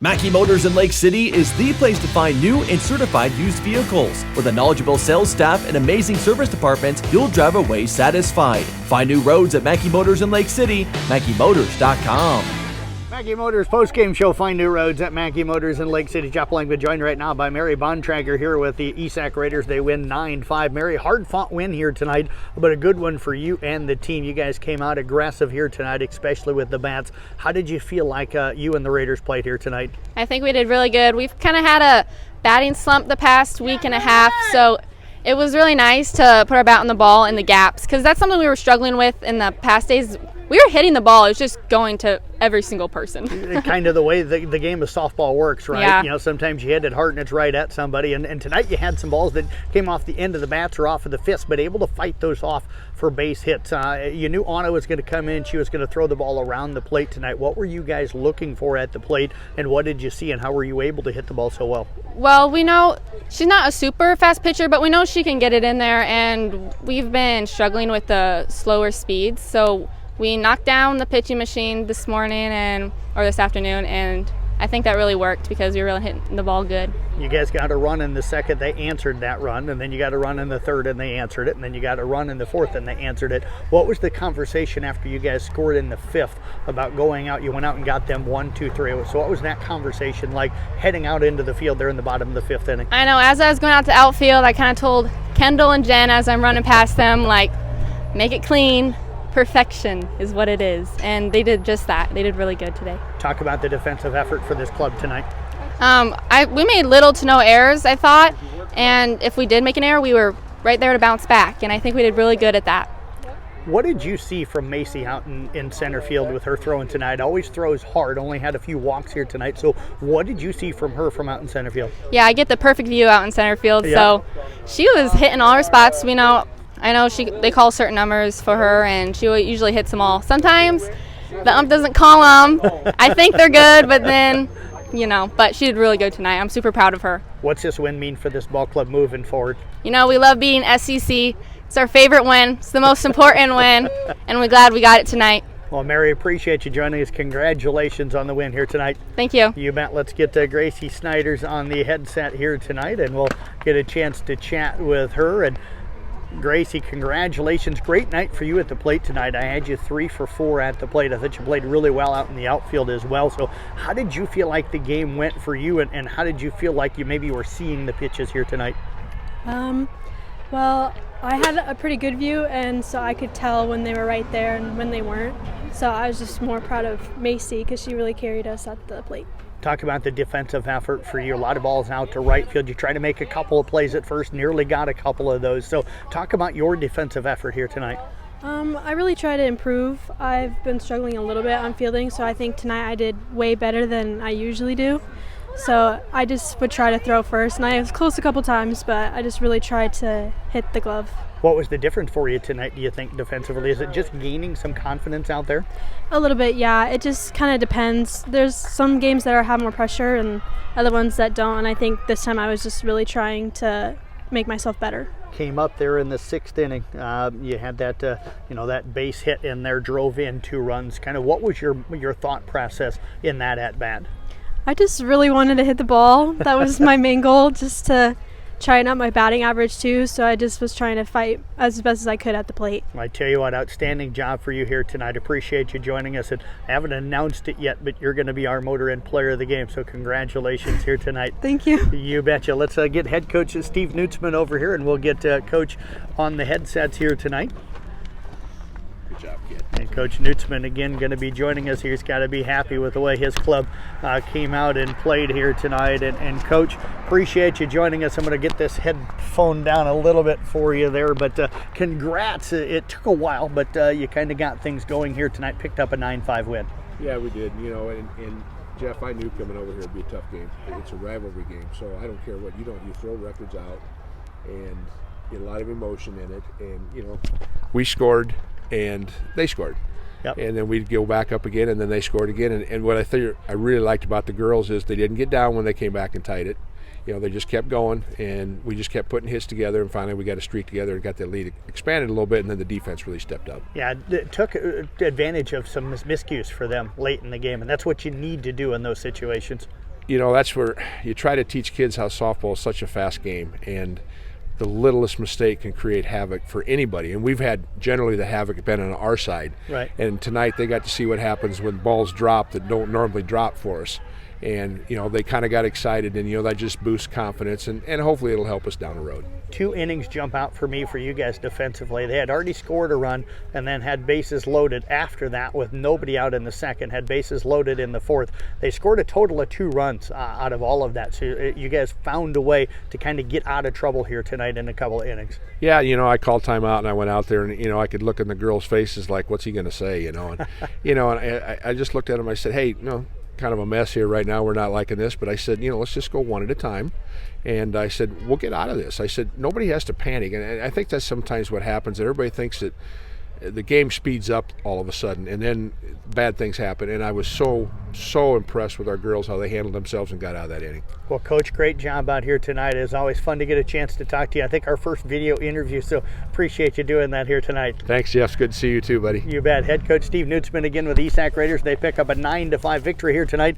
Mackey Motors in Lake City is the place to find new and certified used vehicles. With a knowledgeable sales staff and amazing service departments, you'll drive away satisfied. Find new roads at Mackey Motors in Lake City, MackeyMotors.com. Mackey Motors post-game show, Find New Roads at Mackey Motors in Lake City. Jeff Langman joined right now by Mary Bontrager here with the ESAC Raiders. They win 9-5. Mary, hard-fought win here tonight, but a good one for you and the team. You guys came out aggressive here tonight, especially with the bats. How did you feel like you and the Raiders played here tonight? I think we did really good. We've kind of had a batting slump the past week and a half, so it was really nice to put our bat on the ball in the gaps, because that's something we were struggling with in the past days. We were hitting the ball, it was just going to every single person. Kind of the way the game of softball works, right? Yeah. You know, sometimes you hit it hard and it's right at somebody, and tonight you had some balls that came off the end of the bats or off of the fists, but able to fight those off for base hits. You knew Anna was going to come in, she was going to throw the ball around the plate tonight. What were you guys looking for at the plate, and what did you see, and how were you able to hit the ball so well? Well, we know she's not a super fast pitcher, but we know she can get it in there, and we've been struggling with the slower speeds, so we knocked down the pitching machine this morning or this afternoon, and I think that really worked because we were really hitting the ball good. You guys got a run in the second, they answered that run, and then you got a run in the third and they answered it, and then you got a run in the fourth and they answered it. What was the conversation after you guys scored in the fifth about going out? You went out and got them 1, 2, 3. So what was that conversation like heading out into the field there in the bottom of the fifth inning? I know, as I was going out to outfield, I kind of told Kendall and Jen as I'm running past them, like, make it clean. Perfection is what it is, and they did just that. They did really good today. Talk about the defensive effort for this club tonight. We made little to no errors, I thought, and if we did make an error, we were right there to bounce back, and I think we did really good at that. What did you see from Macy out in center field with her throwing tonight? Always throws hard, only had a few walks here tonight, so what did you see from her from out in center field? Yeah, I get the perfect view out in center field, So she was hitting all her spots. I know they call certain numbers for her, and she usually hits them all. Sometimes the ump doesn't call them. I think they're good, but then, but she did really good tonight. I'm super proud of her. What's this win mean for this ball club moving forward? We love beating SEC. It's our favorite win. It's the most important win, and we're glad we got it tonight. Well, Mary, appreciate you joining us. Congratulations on the win here tonight. Thank you. You bet. Let's get Gracie Snyder's on the headset here tonight, and we'll get a chance to chat with her. And Gracie, congratulations. Great night for you at the plate tonight. I had you 3 for 4 at the plate. I thought you played really well out in the outfield as well. So how did you feel like the game went for you, and how did you feel like you maybe were seeing the pitches here tonight? Well, I had a pretty good view, and so I could tell when they were right there and when they weren't. So I was just more proud of Macy because she really carried us at the plate. Talk about the defensive effort for you. A lot of balls out to right field. You tried to make a couple of plays at first, nearly got a couple of those. So talk about your defensive effort here tonight. I really try to improve. I've been struggling a little bit on fielding, so I think tonight I did way better than I usually do. So I just would try to throw first, and I was close a couple times, but I just really tried to hit the glove. What was the difference for you tonight, do you think, defensively? Is it just gaining some confidence out there? A little bit, yeah. It just kind of depends. There's some games that have more pressure and other ones that don't, and I think this time I was just really trying to make myself better. Came up there in the 6th inning. You had that, that base hit in there, drove in 2 runs. Kind of what was your thought process in that at-bat? I just really wanted to hit the ball. That was my main goal, just to try and up my batting average too, so I just was trying to fight as best as I could at the plate. I tell you what, outstanding job for you here tonight. Appreciate you joining us, and I haven't announced it yet, but you're going to be our Motor Inn Player of the Game, so congratulations here tonight. Thank you. You betcha. Let's get head coach Steve Nuetzman over here, and we'll get Coach on the headsets here tonight. Good job, kid. And Coach Nuetzman again going to be joining us here. He's got to be happy with the way his club came out and played here tonight. And Coach, appreciate you joining us. I'm going to get this headphone down a little bit for you there, but congrats. It took a while, but you kind of got things going here tonight. Picked up a 9-5 win. Yeah, we did. And Jeff, I knew coming over here would be a tough game. It's a rivalry game, so I don't care what you throw records out, and get a lot of emotion in it. And we scored. And they scored. Yep. And then we'd go back up again, and then they scored again. And what I really liked about the girls is they didn't get down when they came back and tied it. They just kept going, and we just kept putting hits together, and finally we got a streak together and got that lead expanded a little bit, and then the defense really stepped up. Yeah, it took advantage of some miscues for them late in the game, and that's what you need to do in those situations. that's where you try to teach kids how softball is such a fast game, and the littlest mistake can create havoc for anybody. And we've had generally the havoc been on our side. Right. And tonight they got to see what happens when balls drop that don't normally drop for us. And, they kind of got excited, and, that just boosts confidence, and hopefully it'll help us down the road. 2 innings jump out for me for you guys defensively. They had already scored a run and then had bases loaded after that with nobody out in the second, had bases loaded in the fourth. They scored a total of 2 runs out of all of that. So you guys found a way to kind of get out of trouble here tonight in a couple of innings. Yeah, I called timeout and I went out there, and, I could look in the girls' faces like, what's he going to say, and, and I just looked at him. I said, hey, kind of a mess here right now. We're not liking this, but I said, let's just go one at a time. And I said, we'll get out of this. I said, nobody has to panic. And I think that's sometimes what happens, that everybody thinks that the game speeds up all of a sudden, and then bad things happen. And I was so impressed with our girls, how they handled themselves and got out of that inning. Well, Coach, great job out here tonight. It's always fun to get a chance to talk to you. I think our first video interview, so appreciate you doing that here tonight. Thanks, Jeff. It's good to see you too, buddy. You bet. Head coach Steve Nuetzman again with ESAC Raiders. They pick up a 9-5 victory here tonight.